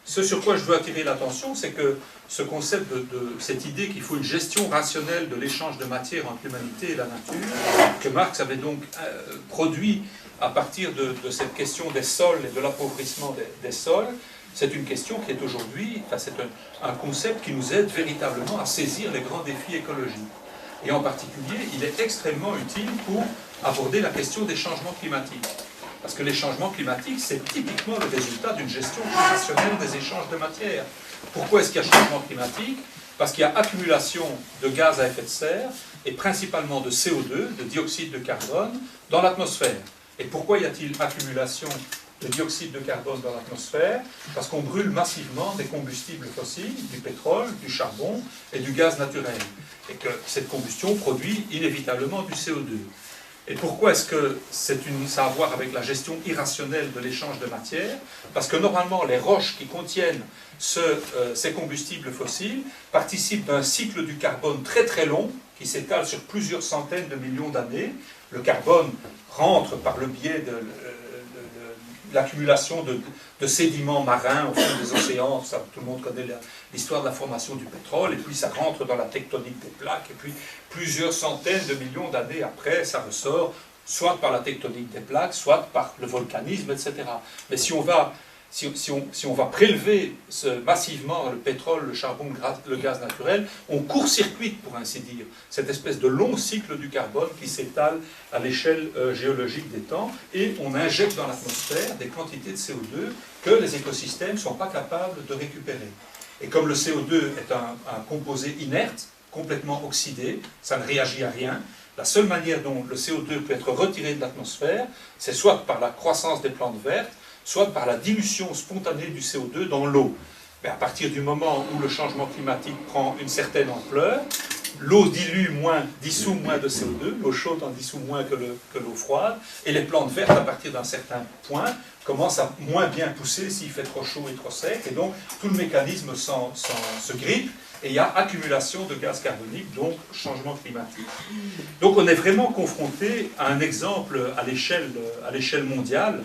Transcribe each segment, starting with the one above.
ce sur quoi je veux attirer l'attention, c'est que ce concept cette idée qu'il faut une gestion rationnelle de l'échange de matière entre l'humanité et la nature, que Marx avait donc produit à partir de cette question des sols et de l'appauvrissement des sols, c'est une question qui est aujourd'hui, enfin, c'est un concept qui nous aide véritablement à saisir les grands défis écologiques. Et en particulier, il est extrêmement utile pour aborder la question des changements climatiques. Parce que les changements climatiques, c'est typiquement le résultat d'une gestion rationnelle des échanges de matière. Pourquoi est-ce qu'il y a changement climatique? Parce qu'il y a accumulation de gaz à effet de serre, et principalement de CO2, de dioxyde de carbone, dans l'atmosphère. Et pourquoi y a-t-il accumulation de dioxyde de carbone dans l'atmosphère? Parce qu'on brûle massivement des combustibles fossiles, du pétrole, du charbon et du gaz naturel. Et que cette combustion produit inévitablement du CO2. Et pourquoi est-ce que ça a à voir avec la gestion irrationnelle de l'échange de matière? Parce que normalement, les roches qui contiennent ces combustibles fossiles participent d'un cycle du carbone très très long, qui s'étale sur plusieurs centaines de millions d'années. Le carbone rentre par le biais de l'accumulation de sédiments marins au fond des océans. Ça, tout le monde connaît l'histoire de la formation du pétrole, et puis ça rentre dans la tectonique des plaques, et puis plusieurs centaines de millions d'années après, ça ressort, soit par la tectonique des plaques, soit par le volcanisme, etc. Mais si on va prélever massivement le pétrole, le charbon, le gaz naturel, on court-circuite, pour ainsi dire, cette espèce de long cycle du carbone qui s'étale à l'échelle géologique des temps, et on injecte dans l'atmosphère des quantités de CO2 que les écosystèmes ne sont pas capables de récupérer. Et comme le CO2 est un composé inerte, complètement oxydé, ça ne réagit à rien, la seule manière dont le CO2 peut être retiré de l'atmosphère, c'est soit par la croissance des plantes vertes, soit par la dilution spontanée du CO2 dans l'eau. Mais à partir du moment où le changement climatique prend une certaine ampleur, l'eau dissout moins de CO2, l'eau chaude en dissout moins que l'eau froide, et les plantes vertes, à partir d'un certain point, commencent à moins bien pousser s'il fait trop chaud et trop sec, et donc tout le mécanisme se grippe, et il y a accumulation de gaz carbonique, donc changement climatique. Donc on est vraiment confronté à un exemple à l'échelle mondiale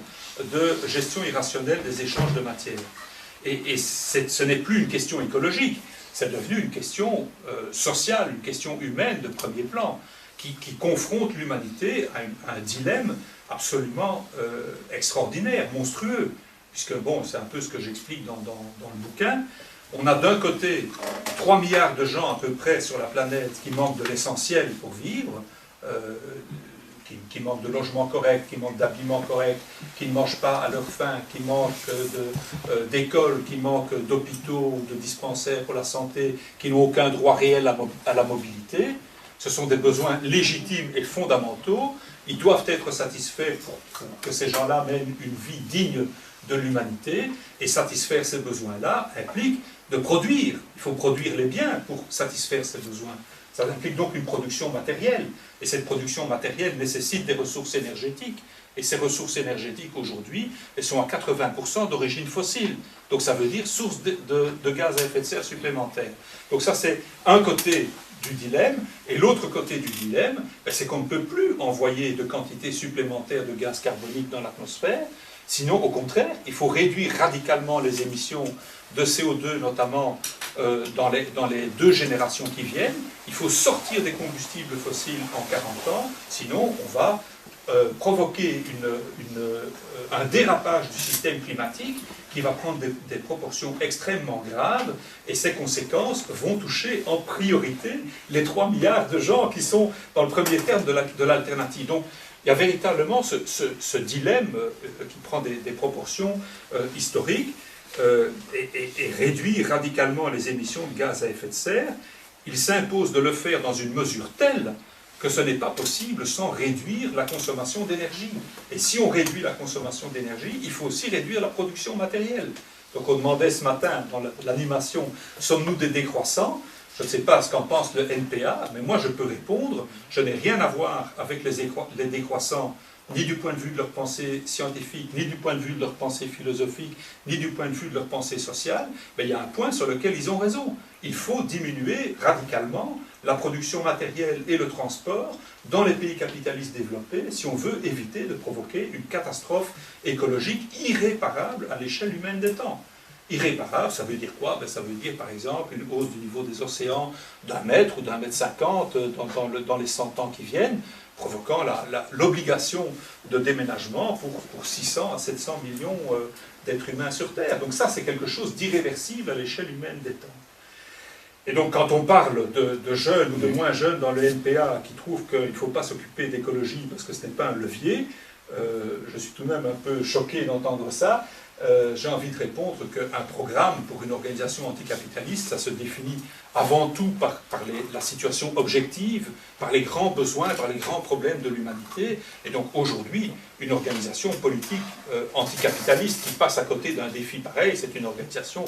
de gestion irrationnelle des échanges de matière. Et ce n'est plus une question écologique, c'est devenu une question sociale, une question humaine de premier plan, qui confronte l'humanité à un dilemme absolument extraordinaire, monstrueux, puisque, bon, c'est un peu ce que j'explique dans le bouquin. On a d'un côté 3 milliards de gens à peu près sur la planète qui manquent de l'essentiel pour vivre, qui manquent de logement correct, qui manquent d'habillement correct, qui ne mangent pas à leur faim, qui manquent d'écoles, qui manquent d'hôpitaux ou de dispensaires pour la santé, qui n'ont aucun droit réel à la mobilité. Ce sont des besoins légitimes et fondamentaux. Ils doivent être satisfaits pour que ces gens-là mènent une vie digne de l'humanité. Et satisfaire ces besoins-là implique de produire. Il faut produire les biens pour satisfaire ces besoins. Ça implique donc une production matérielle. Et cette production matérielle nécessite des ressources énergétiques. Et ces ressources énergétiques, aujourd'hui, elles sont à 80% d'origine fossile. Donc ça veut dire source de gaz à effet de serre supplémentaire. Donc ça, c'est un côté du dilemme. Et l'autre côté du dilemme, c'est qu'on ne peut plus envoyer de quantités supplémentaires de gaz carbonique dans l'atmosphère. Sinon, au contraire, il faut réduire radicalement les émissions de CO2, notamment dans les 2 générations qui viennent. Il faut sortir des combustibles fossiles en 40 ans, sinon on va provoquer un dérapage du système climatique qui va prendre des proportions extrêmement graves, et ces conséquences vont toucher en priorité les 3 milliards de gens qui sont dans le premier terme de l'alternative. Donc, il y a véritablement ce dilemme qui prend des proportions historiques, et réduire radicalement les émissions de gaz à effet de serre. Il s'impose de le faire dans une mesure telle que ce n'est pas possible sans réduire la consommation d'énergie. Et si on réduit la consommation d'énergie, il faut aussi réduire la production matérielle. Donc on demandait ce matin dans l'animation, sommes-nous des décroissants? Je ne sais pas ce qu'en pense le NPA, mais moi je peux répondre, je n'ai rien à voir avec les décroissants, ni du point de vue de leur pensée scientifique, ni du point de vue de leur pensée philosophique, ni du point de vue de leur pensée sociale. Mais il y a un point sur lequel ils ont raison. Il faut diminuer radicalement la production matérielle et le transport dans les pays capitalistes développés si on veut éviter de provoquer une catastrophe écologique irréparable à l'échelle humaine des temps. Irréparable, ça veut dire quoi? Ben, ça veut dire par exemple une hausse du niveau des océans d'1 mètre ou d'1,50 m dans les 100 ans qui viennent, provoquant l'obligation de déménagement pour 600 à 700 millions d'êtres humains sur Terre. Donc ça, c'est quelque chose d'irréversible à l'échelle humaine des temps. Et donc quand on parle de jeunes ou de moins jeunes dans le NPA qui trouvent qu'il ne faut pas s'occuper d'écologie parce que ce n'est pas un levier, je suis tout de même un peu choqué d'entendre ça. J'ai envie de répondre qu'un programme pour une organisation anticapitaliste, ça se définit avant tout par la situation objective, par les grands besoins, par les grands problèmes de l'humanité. Et donc aujourd'hui, une organisation politique anticapitaliste qui passe à côté d'un défi pareil, c'est une organisation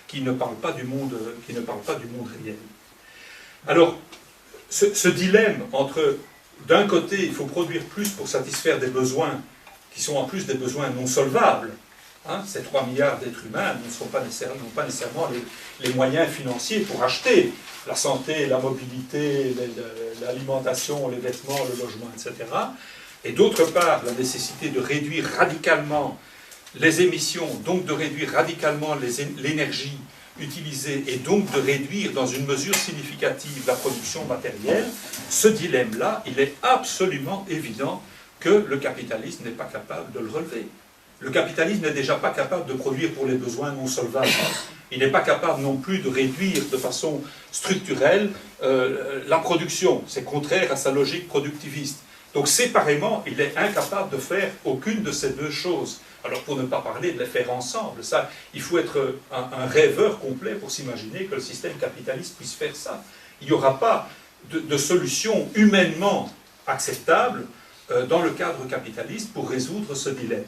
qui ne parle pas du monde réel. Alors, ce dilemme entre, d'un côté, il faut produire plus pour satisfaire des besoins qui sont en plus des besoins non solvables. Ces 3 milliards d'êtres humains n'ont pas nécessairement les moyens financiers pour acheter la santé, la mobilité, l'alimentation, les vêtements, le logement, etc. Et d'autre part, la nécessité de réduire radicalement les émissions, donc de réduire radicalement l'énergie utilisée et donc de réduire dans une mesure significative la production matérielle. Ce dilemme-là, il est absolument évident que le capitalisme n'est pas capable de le relever. Le capitalisme n'est déjà pas capable de produire pour les besoins non solvables. Il n'est pas capable non plus de réduire de façon structurelle la production. C'est contraire à sa logique productiviste. Donc séparément, il est incapable de faire aucune de ces deux choses. Alors pour ne pas parler de les faire ensemble, ça, il faut être un rêveur complet pour s'imaginer que le système capitaliste puisse faire ça. Il n'y aura pas de solution humainement acceptable dans le cadre capitaliste pour résoudre ce dilemme.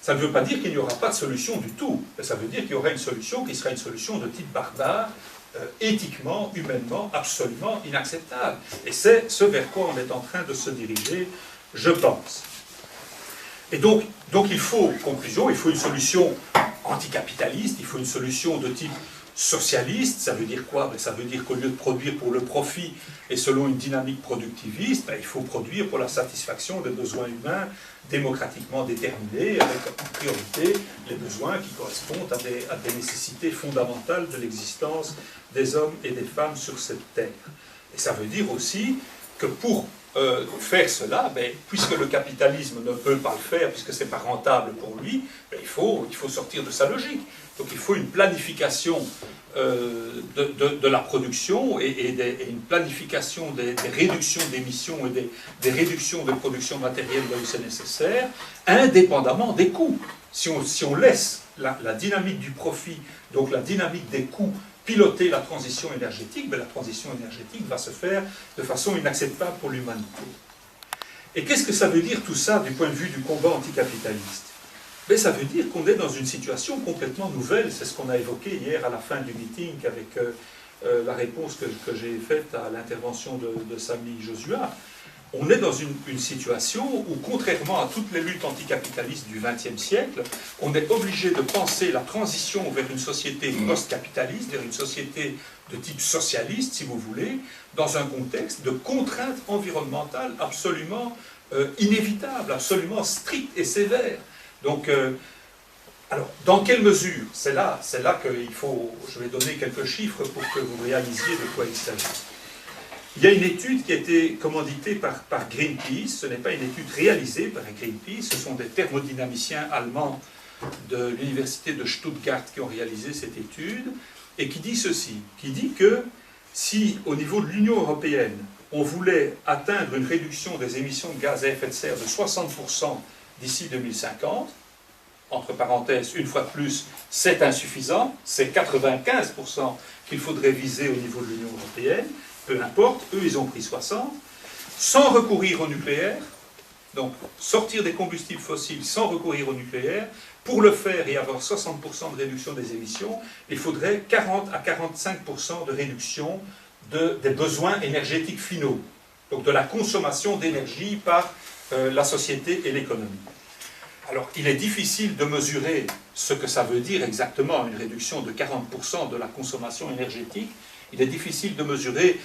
Ça ne veut pas dire qu'il n'y aura pas de solution du tout. Ça veut dire qu'il y aura une solution qui sera une solution de type barbare, éthiquement, humainement, absolument inacceptable. Et c'est ce vers quoi on est en train de se diriger, je pense. Et donc il faut, conclusion, il faut une solution anticapitaliste, il faut une solution de type socialiste. Ça veut dire quoi? Ça veut dire qu'au lieu de produire pour le profit et selon une dynamique productiviste, il faut produire pour la satisfaction des besoins humains démocratiquement déterminés, avec en priorité les besoins qui correspondent à des nécessités fondamentales de l'existence des hommes et des femmes sur cette terre. Et ça veut dire aussi que pour faire cela, puisque le capitalisme ne peut pas le faire, puisque ce n'est pas rentable pour lui, il faut sortir de sa logique. Donc il faut une planification de la production et une planification des réductions d'émissions et des réductions de production matérielle là où c'est nécessaire, indépendamment des coûts. Si on laisse la dynamique du profit, donc la dynamique des coûts, piloter la transition énergétique, la transition énergétique va se faire de façon inacceptable pour l'humanité. Et qu'est-ce que ça veut dire tout ça du point de vue du combat anticapitaliste? Ça veut dire qu'on est dans une situation complètement nouvelle. C'est ce qu'on a évoqué hier à la fin du meeting avec la réponse que j'ai faite à l'intervention de Samy Josua. On est dans une situation où, contrairement à toutes les luttes anticapitalistes du XXe siècle, on est obligé de penser la transition vers une société post-capitaliste, vers une société de type socialiste, si vous voulez, dans un contexte de contraintes environnementales absolument inévitables, absolument strictes et sévères. Donc, alors, dans quelle mesure? C'est là qu'il faut, je vais donner quelques chiffres pour que vous réalisiez de quoi il s'agit. Il y a une étude qui a été commanditée par Greenpeace, ce n'est pas une étude réalisée par Greenpeace, ce sont des thermodynamiciens allemands de l'université de Stuttgart qui ont réalisé cette étude, et qui dit ceci, qui dit que si au niveau de l'Union européenne, on voulait atteindre une réduction des émissions de gaz à effet de serre de 60% d'ici 2050, entre parenthèses, une fois de plus, c'est insuffisant, c'est 95% qu'il faudrait viser au niveau de l'Union européenne, peu importe, eux ils ont pris 60, sans recourir au nucléaire, donc sortir des combustibles fossiles sans recourir au nucléaire, pour le faire et avoir 60% de réduction des émissions, il faudrait 40 à 45% de réduction des besoins énergétiques finaux, donc de la consommation d'énergie par la société et l'économie. Alors, il est difficile de mesurer ce que ça veut dire exactement, une réduction de 40% de la consommation énergétique. Il est difficile de mesurer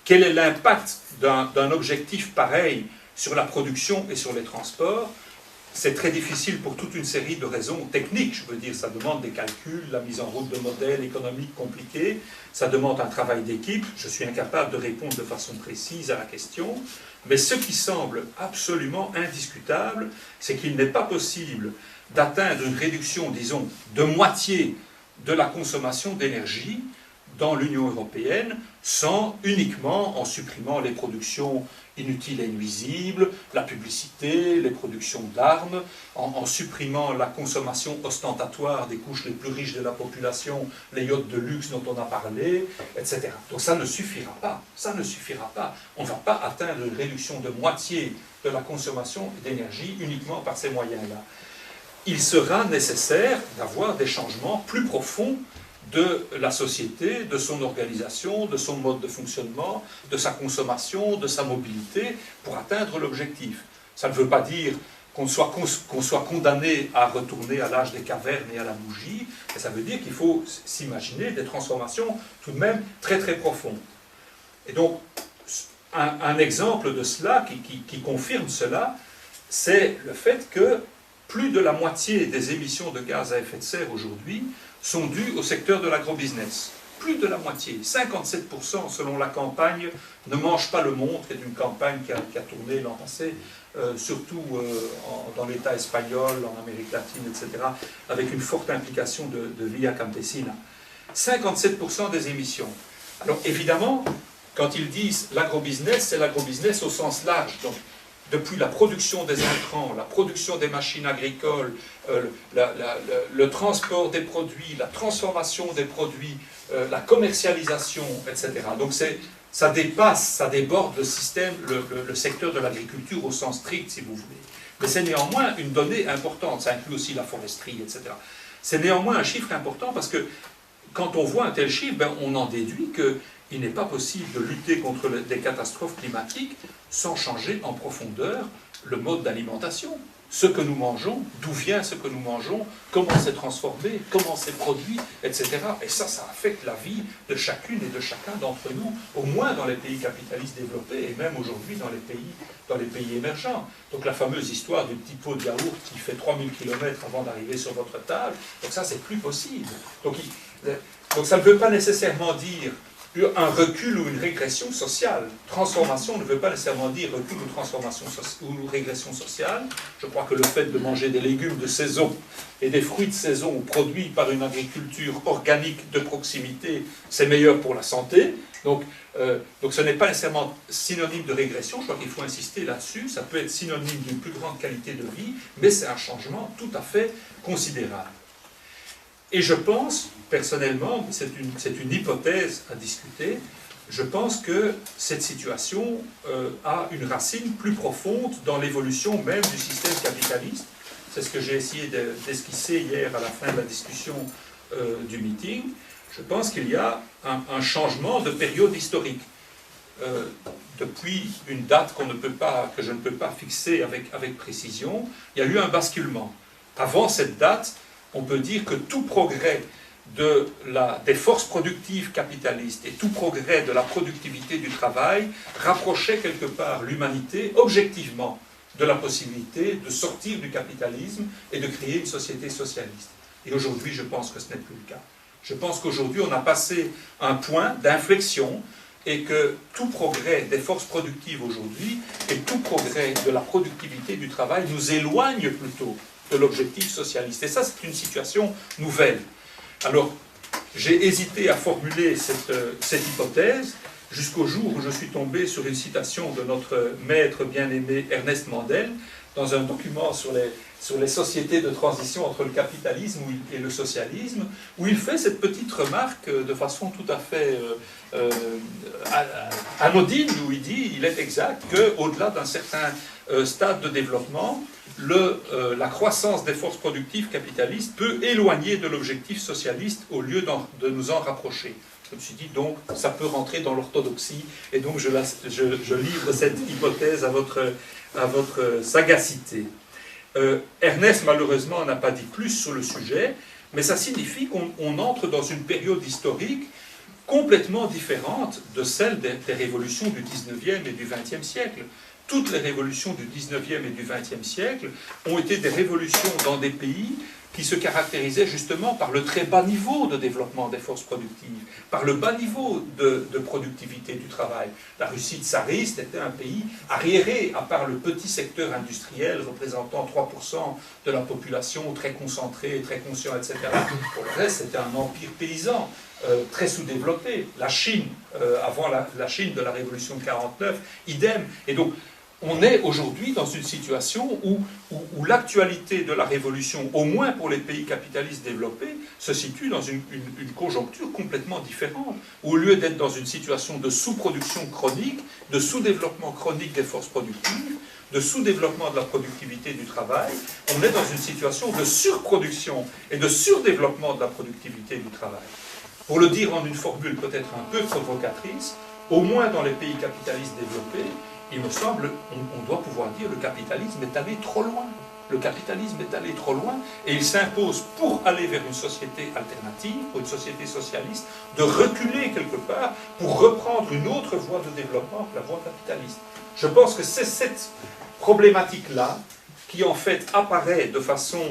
quel est l'impact d'un objectif pareil sur la production et sur les transports. c'est très difficile pour toute une série de raisons techniques. Je veux dire, ça demande des calculs, la mise en route de modèles économiques compliqués, ça demande un travail d'équipe. Je suis incapable de répondre de façon précise à la question. Mais ce qui semble absolument indiscutable, c'est qu'il n'est pas possible d'atteindre une réduction, disons, de moitié de la consommation d'énergie dans l'Union européenne sans uniquement en supprimant les productions inutiles et nuisibles, la publicité, les productions d'armes, en supprimant la consommation ostentatoire des couches les plus riches de la population, les yachts de luxe dont on a parlé, etc. Donc ça ne suffira pas, ça ne suffira pas. On ne va pas atteindre une réduction de moitié de la consommation d'énergie uniquement par ces moyens-là. Il sera nécessaire d'avoir des changements plus profonds de la société, de son organisation, de son mode de fonctionnement, de sa consommation, de sa mobilité, pour atteindre l'objectif. Ça ne veut pas dire qu'on soit condamné à retourner à l'âge des cavernes et à la bougie, mais ça veut dire qu'il faut s'imaginer des transformations tout de même très très profondes. Et donc, un exemple de cela, qui confirme cela, c'est le fait que plus de la moitié des émissions de gaz à effet de serre aujourd'hui sont dues au secteur de l'agrobusiness. Plus de la moitié, 57% selon la campagne « Ne mange pas le monde », qui est une campagne qui a tourné l'an passé, surtout dans l'État espagnol, en Amérique latine, etc., avec une forte implication de Via Campesina. 57% des émissions. Alors évidemment, quand ils disent l'agrobusiness, c'est l'agrobusiness au sens large. Donc, depuis la production des intrants, la production des machines agricoles, le transport des produits, la transformation des produits, la commercialisation, etc. Donc ça dépasse, ça déborde le système, le secteur de l'agriculture au sens strict, si vous voulez. Mais c'est néanmoins une donnée importante, ça inclut aussi la foresterie, etc. C'est néanmoins un chiffre important parce que quand on voit un tel chiffre, ben, on en déduit qu'il n'est pas possible de lutter contre des catastrophes climatiques sans changer en profondeur le mode d'alimentation. Ce que nous mangeons, d'où vient ce que nous mangeons, comment c'est transformé, comment c'est produit, etc. Et ça affecte la vie de chacune et de chacun d'entre nous, au moins dans les pays capitalistes développés, et même aujourd'hui dans les pays émergents. Donc la fameuse histoire du petit pot de yaourt qui fait 3000 km avant d'arriver sur votre table, donc ça c'est plus possible. Donc ça ne veut pas nécessairement dire un recul ou une régression sociale. Transformation ne veut pas nécessairement dire recul ou transformation ou régression sociale. Je crois que le fait de manger des légumes de saison et des fruits de saison produits par une agriculture organique de proximité, c'est meilleur pour la santé. Donc ce n'est pas nécessairement synonyme de régression, je crois qu'il faut insister là-dessus. Ça peut être synonyme d'une plus grande qualité de vie, mais c'est un changement tout à fait considérable. Et je pense, personnellement, c'est une hypothèse à discuter, je pense que cette situation a une racine plus profonde dans l'évolution même du système capitaliste. C'est ce que j'ai essayé d'esquisser hier à la fin de la discussion du meeting. Je pense qu'il y a un changement de période historique. Depuis une date que je ne peux pas fixer avec précision, il y a eu un basculement. Avant cette date, on peut dire que tout progrès des forces productives capitalistes et tout progrès de la productivité du travail rapprochait quelque part l'humanité objectivement de la possibilité de sortir du capitalisme et de créer une société socialiste. Et aujourd'hui, je pense que ce n'est plus le cas. Je pense qu'aujourd'hui, on a passé un point d'inflexion et que tout progrès des forces productives aujourd'hui et tout progrès de la productivité du travail nous éloigne plutôt de l'objectif socialiste. Et ça, c'est une situation nouvelle. Alors, j'ai hésité à formuler cette hypothèse jusqu'au jour où je suis tombé sur une citation de notre maître bien-aimé Ernest Mandel dans un document sur les sociétés de transition entre le capitalisme et le socialisme, où il fait cette petite remarque de façon tout à fait anodine, où il est exact qu'au-delà d'un certain stade de développement, la croissance des forces productives capitalistes peut éloigner de l'objectif socialiste au lieu de nous en rapprocher. Je me suis dit donc, ça peut rentrer dans l'orthodoxie, et donc je livre cette hypothèse à votre sagacité. Ernest, malheureusement, n'a pas dit plus sur le sujet, mais ça signifie qu'on entre dans une période historique complètement différente de celle des révolutions du 19e et du 20e siècle. toutes les révolutions du 19e et du 20e siècle ont été des révolutions dans des pays qui se caractérisaient justement par le très bas niveau de développement des forces productives, par le bas niveau de productivité du travail. La Russie tsariste était un pays arriéré, à part le petit secteur industriel représentant 3% de la population, très concentré, très conscient, etc. Pour le reste, c'était un empire paysan, très sous-développé. La Chine, avant la Chine de la révolution de 49, idem. Et donc, on est aujourd'hui dans une situation où l'actualité de la révolution, au moins pour les pays capitalistes développés, se situe dans une conjoncture complètement différente. Où au lieu d'être dans une situation de sous-production chronique, de sous-développement chronique des forces productives, de sous-développement de la productivité du travail, on est dans une situation de surproduction et de surdéveloppement de la productivité du travail. Pour le dire en une formule peut-être un peu provocatrice, au moins dans les pays capitalistes développés, il me semble, on doit pouvoir dire, le capitalisme est allé trop loin. Le capitalisme est allé trop loin et il s'impose, pour aller vers une société alternative, pour une société socialiste, de reculer quelque part pour reprendre une autre voie de développement que la voie capitaliste. Je pense que c'est cette problématique-là qui en fait apparaît de façon,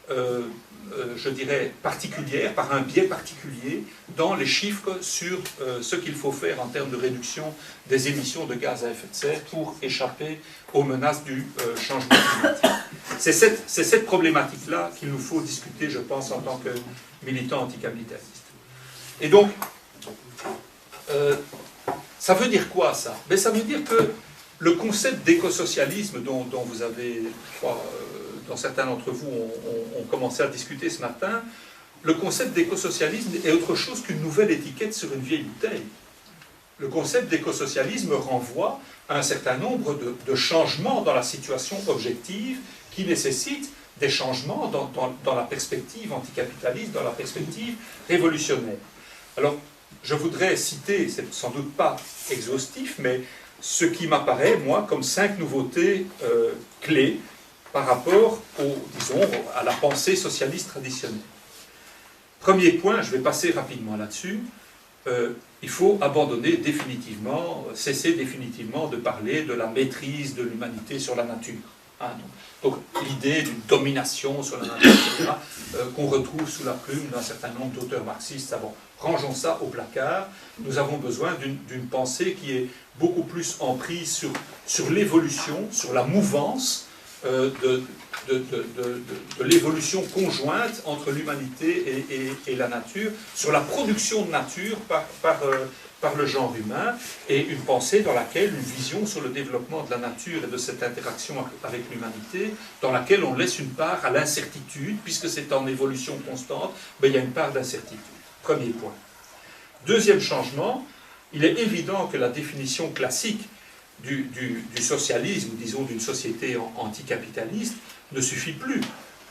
je dirais, particulière, par un biais particulier, dans les chiffres sur ce qu'il faut faire en termes de réduction des émissions de gaz à effet de serre pour échapper aux menaces du changement climatique. C'est cette problématique-là qu'il nous faut discuter, je pense, en tant que militants anticapitalistes. Et donc, ça veut dire quoi, ça? Ben, ça veut dire que le concept d'écosocialisme dont vous avez, je crois, dont certains d'entre vous ont commencé à discuter ce matin, le concept d'écosocialisme est autre chose qu'une nouvelle étiquette sur une vieille bouteille. Le concept d'écosocialisme renvoie à un certain nombre de changements dans la situation objective qui nécessitent des changements dans la perspective anticapitaliste, dans la perspective révolutionnaire. Alors, je voudrais citer, c'est sans doute pas exhaustif, mais ce qui m'apparaît, moi, comme 5 nouveautés clés par rapport disons, à la pensée socialiste traditionnelle. Premier point, je vais passer rapidement là-dessus, il faut abandonner définitivement, cesser définitivement de parler de la maîtrise de l'humanité sur la nature. Hein, donc l'idée d'une domination sur la nature, etc., qu'on retrouve sous la plume d'un certain nombre d'auteurs marxistes. Bon, rangeons ça au placard. Nous avons besoin d'une pensée qui est beaucoup plus emprise sur l'évolution, sur la mouvance de l'évolution conjointe entre l'humanité et la nature, sur la production de nature par le genre humain, et une pensée dans laquelle, une vision sur le développement de la nature et de cette interaction avec l'humanité, dans laquelle on laisse une part à l'incertitude, puisque c'est en évolution constante, ben, il y a une part d'incertitude. Premier point. Deuxième changement, il est évident que la définition classique du socialisme, disons d'une société anticapitaliste, ne suffit plus.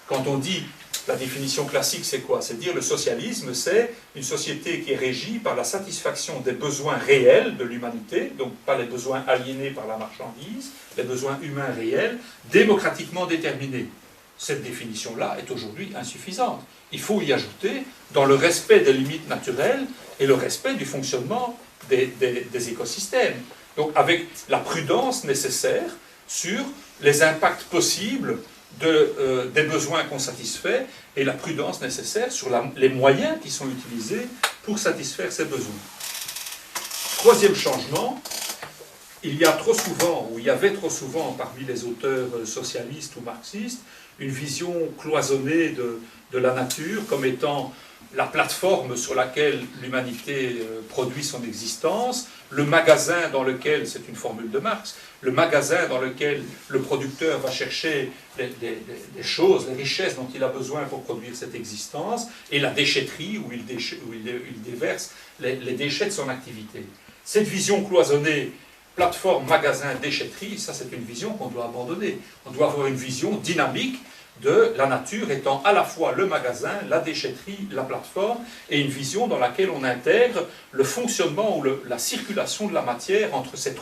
Quand on dit la définition classique, c'est quoi? C'est dire le socialisme, c'est une société qui est régie par la satisfaction des besoins réels de l'humanité, donc pas les besoins aliénés par la marchandise, les besoins humains réels, démocratiquement déterminés. Cette définition-là est aujourd'hui insuffisante. Il faut y ajouter, dans le respect des limites naturelles et le respect du fonctionnement des écosystèmes. Donc avec la prudence nécessaire sur les impacts possibles des besoins qu'on satisfait et la prudence nécessaire sur les moyens qui sont utilisés pour satisfaire ces besoins. Troisième changement, il y a trop souvent, ou il y avait trop souvent parmi les auteurs socialistes ou marxistes, une vision cloisonnée de la nature comme étant la plateforme sur laquelle l'humanité produit son existence, le magasin dans lequel, c'est une formule de Marx, le magasin dans lequel le producteur va chercher les choses, les richesses dont il a besoin pour produire cette existence, et la déchetterie où il déverse les déchets de son activité. Cette vision cloisonnée, plateforme, magasin, déchetterie, ça c'est une vision qu'on doit abandonner. On doit avoir une vision dynamique de la nature étant à la fois le magasin, la déchetterie, la plateforme, et une vision dans laquelle on intègre le fonctionnement ou la circulation de la matière entre ces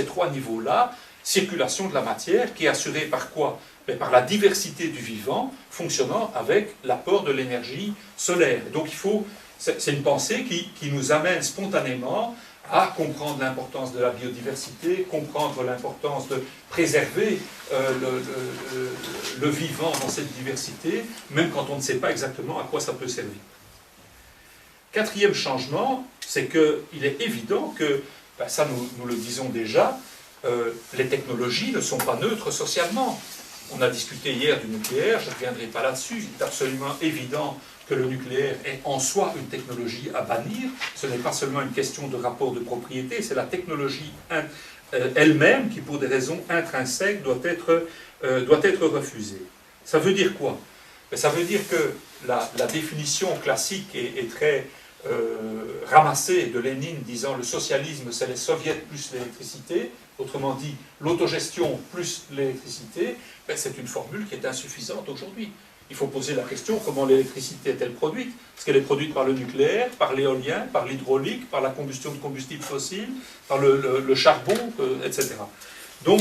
trois niveaux-là. Circulation de la matière qui est assurée par quoi? Par la diversité du vivant fonctionnant avec l'apport de l'énergie solaire. Donc c'est une pensée qui nous amène spontanément à comprendre l'importance de la biodiversité, comprendre l'importance de préserver le vivant dans cette diversité, même quand on ne sait pas exactement à quoi ça peut servir. Quatrième changement, c'est qu'il est évident que, ben ça nous le disons déjà, les technologies ne sont pas neutres socialement. On a discuté hier du nucléaire, je ne reviendrai pas là-dessus, il est absolument évident que le nucléaire est en soi une technologie à bannir. Ce n'est pas seulement une question de rapport de propriété, c'est la technologie elle-même qui, pour des raisons intrinsèques, doit être refusée. Ça veut dire quoi? Ça veut dire que la définition classique est très ramassée de Lénine disant le socialisme c'est les soviets plus l'électricité, autrement dit l'autogestion plus l'électricité, ben c'est une formule qui est insuffisante aujourd'hui. Il faut poser la question comment l'électricité est-elle produite? Est-ce qu'elle est produite par le nucléaire, par l'éolien, par l'hydraulique, par la combustion de combustibles fossiles, par le charbon, etc. Donc,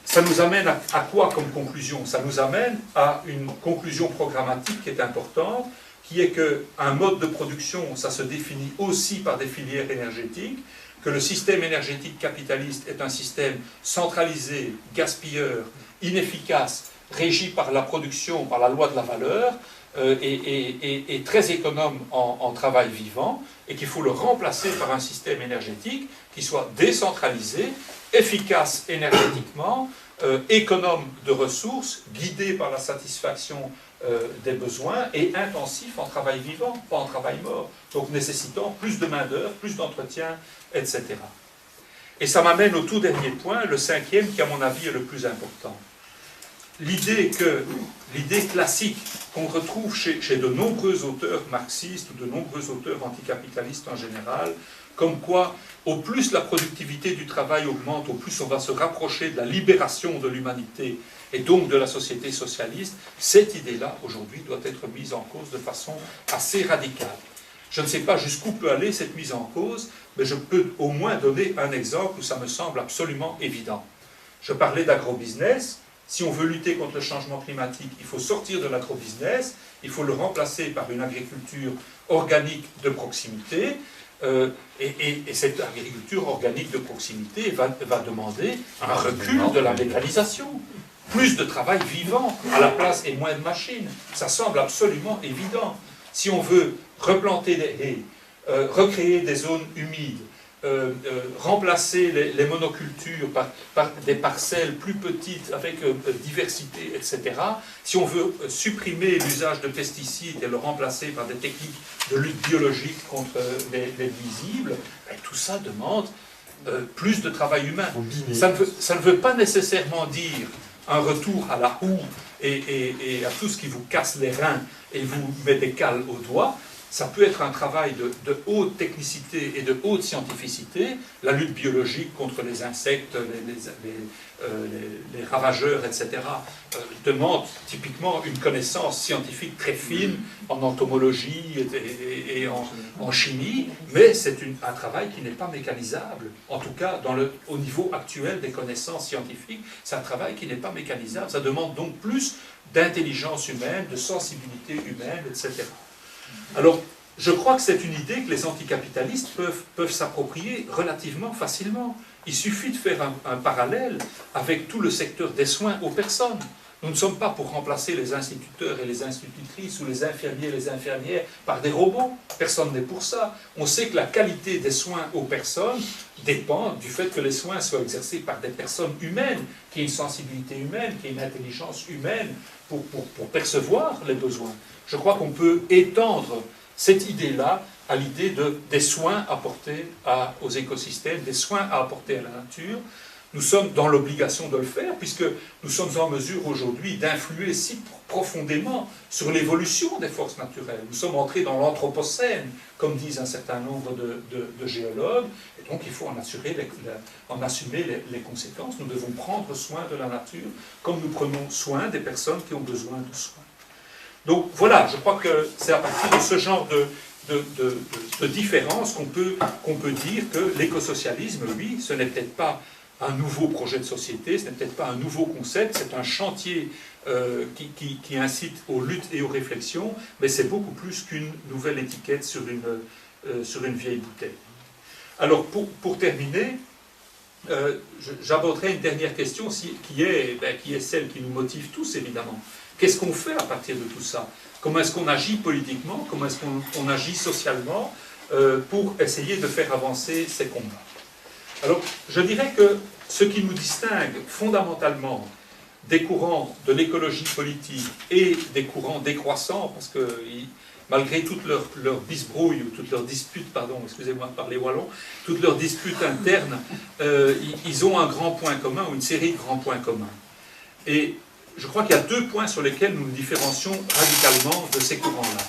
ça nous amène à quoi comme conclusion? Ça nous amène à une conclusion programmatique qui est importante, qui est qu'un mode de production, ça se définit aussi par des filières énergétiques, que le système énergétique capitaliste est un système centralisé, gaspilleur, inefficace, régi par la production, par la loi de la valeur, et très économe en travail vivant, et qu'il faut le remplacer par un système énergétique qui soit décentralisé, efficace énergétiquement, économe de ressources, guidé par la satisfaction des besoins, et intensif en travail vivant, pas en travail mort, donc nécessitant plus de main-d'œuvre, plus d'entretien, etc. Et ça m'amène au tout dernier point, le cinquième, qui à mon avis est le plus important. L'idée classique qu'on retrouve chez de nombreux auteurs marxistes ou de nombreux auteurs anticapitalistes en général, comme quoi au plus la productivité du travail augmente, au plus on va se rapprocher de la libération de l'humanité et donc de la société socialiste, cette idée-là aujourd'hui doit être mise en cause de façon assez radicale. Je ne sais pas jusqu'où peut aller cette mise en cause, mais je peux au moins donner un exemple où ça me semble absolument évident. Je parlais d'agrobusiness. Si on veut lutter contre le changement climatique, il faut sortir de l'agrobusiness, il faut le remplacer par une agriculture organique de proximité, et cette agriculture organique de proximité va demander un recul de la mécanisation, plus de travail vivant à la place et moins de machines. Ça semble absolument évident. Si on veut replanter des haies, recréer des zones humides, remplacer les monocultures par des parcelles plus petites avec diversité, etc. Si on veut supprimer l'usage de pesticides et le remplacer par des techniques de lutte biologique contre les nuisibles, tout ça demande plus de travail humain. Ça ne veut pas nécessairement dire un retour à la houe et à tout ce qui vous casse les reins et vous met des cales au doigt. Ça peut être un travail de haute technicité et de haute scientificité, la lutte biologique contre les insectes, les ravageurs, etc., demande typiquement une connaissance scientifique très fine en entomologie et en chimie, mais c'est un travail qui n'est pas mécanisable. En tout cas, au niveau actuel des connaissances scientifiques, c'est un travail qui n'est pas mécanisable. Ça demande donc plus d'intelligence humaine, de sensibilité humaine, etc. Alors, je crois que c'est une idée que les anticapitalistes peuvent s'approprier relativement facilement. Il suffit de faire un parallèle avec tout le secteur des soins aux personnes. Nous ne sommes pas pour remplacer les instituteurs et les institutrices ou les infirmiers et les infirmières par des robots. Personne n'est pour ça. On sait que la qualité des soins aux personnes dépend du fait que les soins soient exercés par des personnes humaines, qui aient une sensibilité humaine, qui aient une intelligence humaine pour percevoir les besoins. Je crois qu'on peut étendre cette idée-là à l'idée des soins apportés aux écosystèmes, des soins à apporter à la nature. Nous sommes dans l'obligation de le faire, puisque nous sommes en mesure aujourd'hui d'influer si profondément sur l'évolution des forces naturelles. Nous sommes entrés dans l'anthropocène, comme disent un certain nombre de géologues, et donc il faut en assumer les conséquences. Nous devons prendre soin de la nature, comme nous prenons soin des personnes qui ont besoin de soins. Donc voilà, je crois que c'est à partir de ce genre de différence qu'on peut dire que l'écosocialisme, lui, ce n'est peut-être pas un nouveau projet de société, ce n'est peut-être pas un nouveau concept, c'est un chantier qui incite aux luttes et aux réflexions, mais c'est beaucoup plus qu'une nouvelle étiquette sur une vieille bouteille. Alors, pour terminer, j'aborderai une dernière question qui est celle qui nous motive tous, évidemment. Qu'est-ce qu'on fait à partir de tout ça? Comment est-ce qu'on agit politiquement? Comment est-ce qu'on agit socialement pour essayer de faire avancer ces combats? Alors, je dirais que ce qui nous distingue fondamentalement des courants de l'écologie politique et des courants décroissants, parce que malgré toutes leurs bisbrouilles, ou toutes leurs disputes, pardon, excusez-moi de parler wallon, toutes leurs disputes internes, ils ont un grand point commun, ou une série de grands points communs. Et je crois qu'il y a 2 points sur lesquels nous nous différencions radicalement de ces courants-là.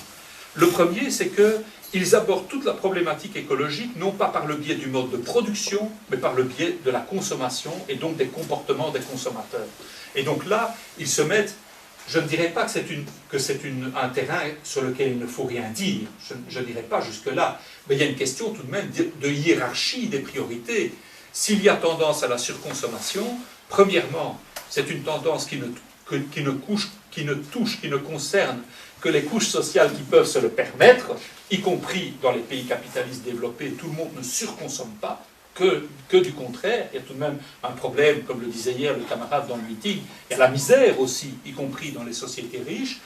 Le premier, c'est qu'ils abordent toute la problématique écologique, non pas par le biais du mode de production, mais par le biais de la consommation, et donc des comportements des consommateurs. Et donc là, ils se mettent, je ne dirais pas que c'est un terrain sur lequel il ne faut rien dire, je ne dirais pas jusque-là, mais il y a une question tout de même de hiérarchie des priorités. S'il y a tendance à la surconsommation, premièrement, c'est une tendance qui ne concerne que les couches sociales qui peuvent se le permettre, y compris dans les pays capitalistes développés, tout le monde ne surconsomme pas, que du contraire. Il y a tout de même un problème, comme le disait hier le camarade dans le meeting, il y a la misère aussi, y compris dans les sociétés riches,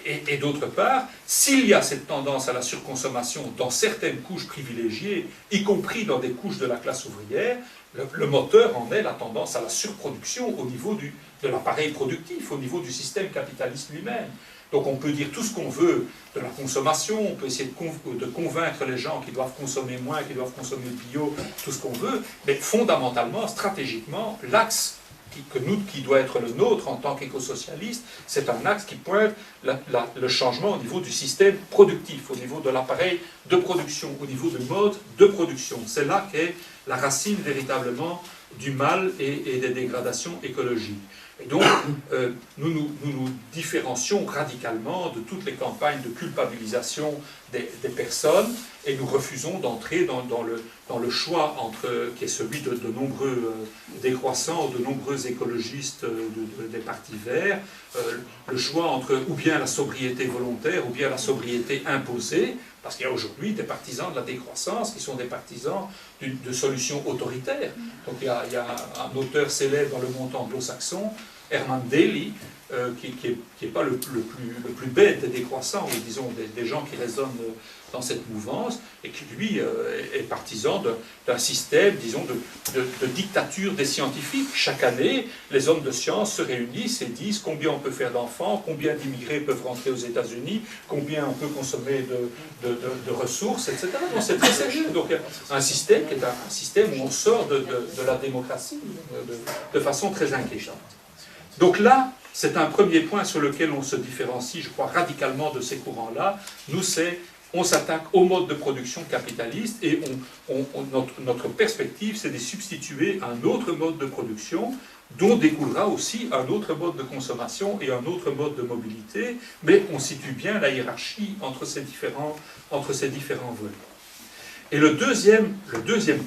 et d'autre part, s'il y a cette tendance à la surconsommation dans certaines couches privilégiées, y compris dans des couches de la classe ouvrière, le moteur en est la tendance à la surproduction au niveau de l'appareil productif, au niveau du système capitaliste lui-même. Donc on peut dire tout ce qu'on veut de la consommation, on peut essayer de convaincre les gens qu'ils doivent consommer moins, qu'ils doivent consommer bio, tout ce qu'on veut, mais fondamentalement, stratégiquement, l'axe qui doit être le nôtre en tant qu'écosocialiste, c'est un axe qui pointe le changement au niveau du système productif, au niveau de l'appareil de production, au niveau du mode de production. C'est là qu'est la racine véritablement du mal et des dégradations écologiques. Et donc, nous nous différencions radicalement de toutes les campagnes de culpabilisation des personnes, et nous refusons d'entrer dans le choix qui est celui de nombreux décroissants, de nombreux écologistes des partis verts, le choix entre ou bien la sobriété volontaire ou bien la sobriété imposée, parce qu'il y a aujourd'hui des partisans de la décroissance qui sont des partisans de solutions autoritaires. Donc il y a un auteur célèbre dans le monde anglo-saxon, Herman Daly, qui n'est pas le plus bête des décroissants, ou disons des gens qui résonnent dans cette mouvance, et qui lui est partisan d'un système, disons, de dictature des scientifiques. Chaque année, les hommes de science se réunissent et disent combien on peut faire d'enfants, combien d'immigrés peuvent rentrer aux États-Unis, combien on peut consommer de ressources, etc. Donc c'est très sérieux. Donc un système qui est un système où on sort de la démocratie de façon très inquiétante. Donc là, c'est un premier point sur lequel on se différencie, je crois, radicalement de ces courants-là. Nous, on s'attaque au mode de production capitaliste, et notre perspective, c'est de substituer un autre mode de production dont découlera aussi un autre mode de consommation et un autre mode de mobilité, mais on situe bien la hiérarchie entre ces différents volets. Et le deuxième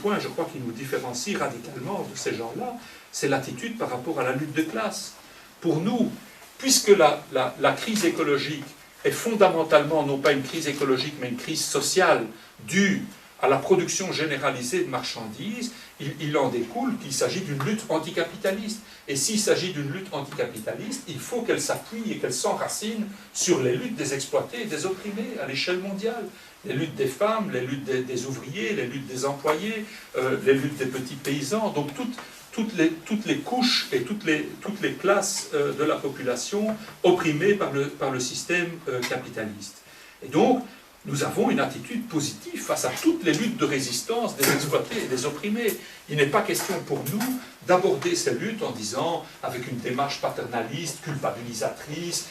point, je crois, qui nous différencie radicalement de ces gens-là, c'est l'attitude par rapport à la lutte de classe. Pour nous, puisque la crise écologique est fondamentalement non pas une crise écologique, mais une crise sociale due à la production généralisée de marchandises, il en découle qu'il s'agit d'une lutte anticapitaliste. Et s'il s'agit d'une lutte anticapitaliste, il faut qu'elle s'appuie et qu'elle s'enracine sur les luttes des exploités et des opprimés à l'échelle mondiale. Les luttes des femmes, les luttes des ouvriers, les luttes des employés, les luttes des petits paysans, donc toutes les couches et toutes les classes de la population opprimées par le système capitaliste. Et donc, nous avons une attitude positive face à toutes les luttes de résistance des exploités et des opprimés. Il n'est pas question pour nous d'aborder ces luttes en disant, avec une démarche paternaliste, culpabilisatrice,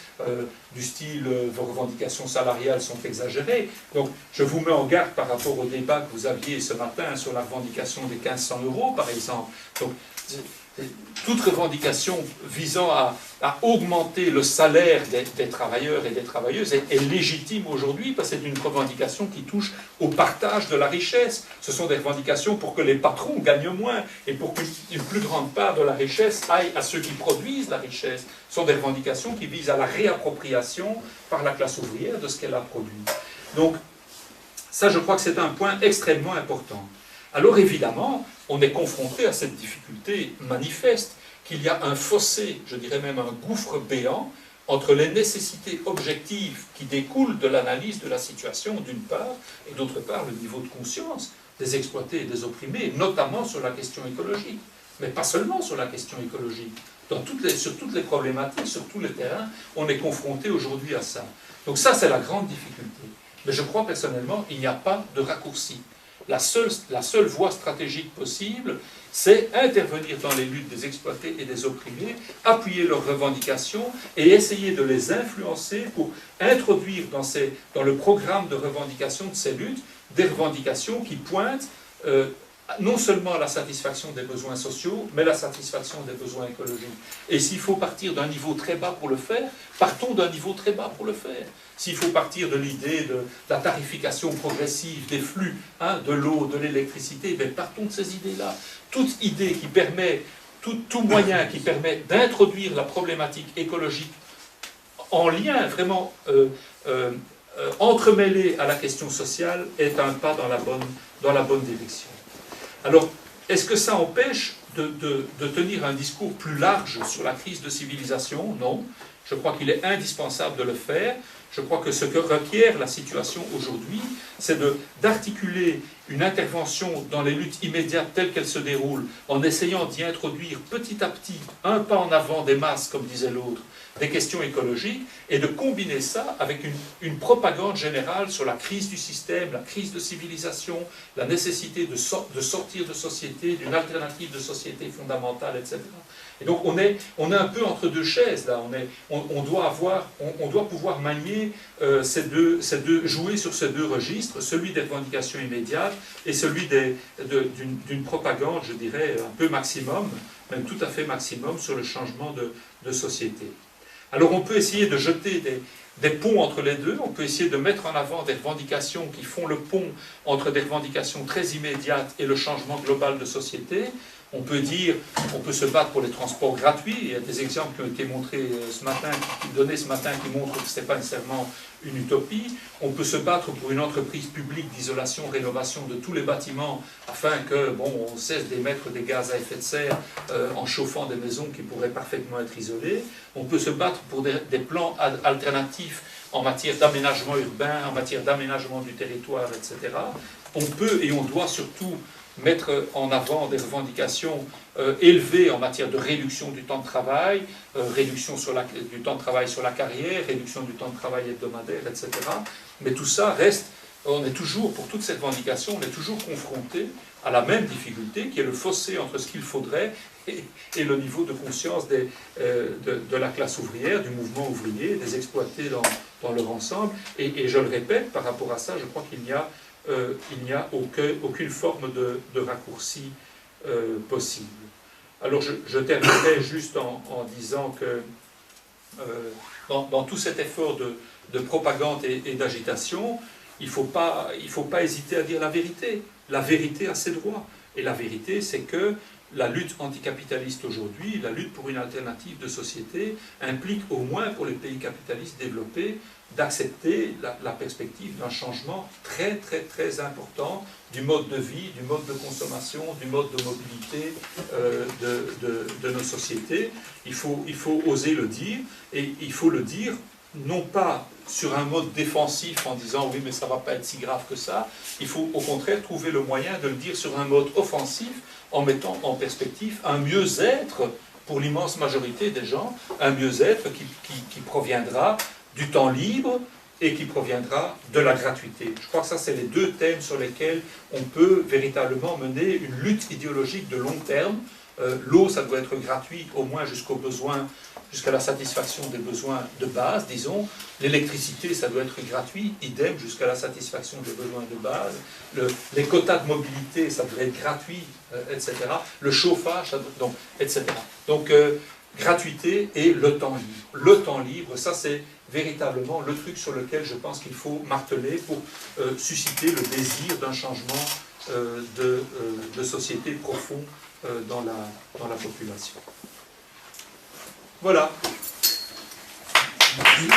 du style vos revendications salariales sont exagérées. Donc je vous mets en garde par rapport au débat que vous aviez ce matin sur la revendication des 1500 € par exemple. Donc, toute revendication visant à augmenter le salaire des travailleurs et des travailleuses est légitime aujourd'hui, parce que c'est une revendication qui touche au partage de la richesse. Ce sont des revendications pour que les patrons gagnent moins et pour qu'une plus grande part de la richesse aille à ceux qui produisent la richesse. Ce sont des revendications qui visent à la réappropriation par la classe ouvrière de ce qu'elle a produit. Donc, Ça, je crois que c'est un point extrêmement important. Alors évidemment, on est confronté à cette difficulté manifeste, qu'il y a un fossé, je dirais même un gouffre béant, entre les nécessités objectives qui découlent de l'analyse de la situation, d'une part, et d'autre part, le niveau de conscience des exploités et des opprimés, notamment sur la question écologique, mais pas seulement sur la question écologique. Sur toutes les problématiques, sur tous les terrains, on est confronté aujourd'hui à ça. Donc ça, c'est la grande difficulté. Mais je crois personnellement, il n'y a pas de raccourci. La seule voie stratégique possible, c'est intervenir dans les luttes des exploités et des opprimés, appuyer leurs revendications et essayer de les influencer pour introduire dans le programme de revendication de ces luttes des revendications qui pointent non seulement à la satisfaction des besoins sociaux, mais la satisfaction des besoins écologiques. Et s'il faut partir d'un niveau très bas pour le faire, partons d'un niveau très bas pour le faire. S'il faut partir de l'idée de la tarification progressive des flux, de l'eau, de l'électricité, partons de ces idées-là. Toute idée qui permet, tout moyen qui permet d'introduire la problématique écologique en lien vraiment entremêlé à la question sociale est un pas dans la bonne direction. Alors, est-ce que ça empêche de tenir un discours plus large sur la crise de civilisation? Non. Je crois qu'il est indispensable de le faire. Je crois que ce que requiert la situation aujourd'hui, c'est d'articuler une intervention dans les luttes immédiates telles qu'elles se déroulent, en essayant d'y introduire petit à petit, un pas en avant des masses, comme disait l'autre, des questions écologiques, et de combiner ça avec une propagande générale sur la crise du système, la crise de civilisation, la nécessité de sortir de société, d'une alternative de société fondamentale, etc. Et donc on est un peu entre deux chaises là. On doit pouvoir manier jouer sur ces deux registres, celui des revendications immédiates et celui d'une propagande, je dirais, un peu maximum, même tout à fait maximum, sur le changement de société. Alors on peut essayer de jeter des ponts entre les deux, on peut essayer de mettre en avant des revendications qui font le pont entre des revendications très immédiates et le changement global de société. On peut se battre pour les transports gratuits. Il y a des exemples qui ont été montrés donnés ce matin, qui montrent que ce n'est pas nécessairement une utopie. On peut se battre pour une entreprise publique d'isolation, rénovation de tous les bâtiments, afin que, on cesse d'émettre des gaz à effet de serre en chauffant des maisons qui pourraient parfaitement être isolées. On peut se battre pour des plans alternatifs en matière d'aménagement urbain, en matière d'aménagement du territoire, etc. On peut et on doit surtout mettre en avant des revendications élevées en matière de réduction du temps de travail, réduction du temps de travail sur la carrière, réduction du temps de travail hebdomadaire, etc. Mais tout ça reste, on est toujours, pour toutes ces revendications, on est toujours confronté à la même difficulté, qui est le fossé entre ce qu'il faudrait et le niveau de conscience de la classe ouvrière, du mouvement ouvrier, des exploités dans leur ensemble. Et je le répète, par rapport à ça, je crois qu'il n'y a aucune forme de raccourci possible. Alors je terminerai juste en disant que dans tout cet effort de propagande et d'agitation, il ne faut pas hésiter à dire la vérité. La vérité a ses droits. Et la vérité, c'est que la lutte anticapitaliste aujourd'hui, la lutte pour une alternative de société, implique au moins pour les pays capitalistes développés d'accepter la perspective d'un changement très très très important du mode de vie, du mode de consommation, du mode de mobilité de nos sociétés. Il faut oser le dire, et il faut le dire non pas sur un mode défensif en disant oui mais ça ne va pas être si grave que ça, il faut au contraire trouver le moyen de le dire sur un mode offensif en mettant en perspective un mieux-être pour l'immense majorité des gens, un mieux-être qui proviendra du temps libre et qui proviendra de la gratuité. Je crois que ça, c'est les deux thèmes sur lesquels on peut véritablement mener une lutte idéologique de long terme. L'eau, ça doit être gratuit au moins jusqu'à la satisfaction des besoins de base, disons. L'électricité, ça doit être gratuit, idem, jusqu'à la satisfaction des besoins de base. Les quotas de mobilité, ça doit être gratuit, etc. Le chauffage, etc. Donc, gratuité et le temps libre. Le temps libre, ça c'est véritablement le truc sur lequel je pense qu'il faut marteler pour susciter le désir d'un changement de société profond dans la population. Voilà. Merci.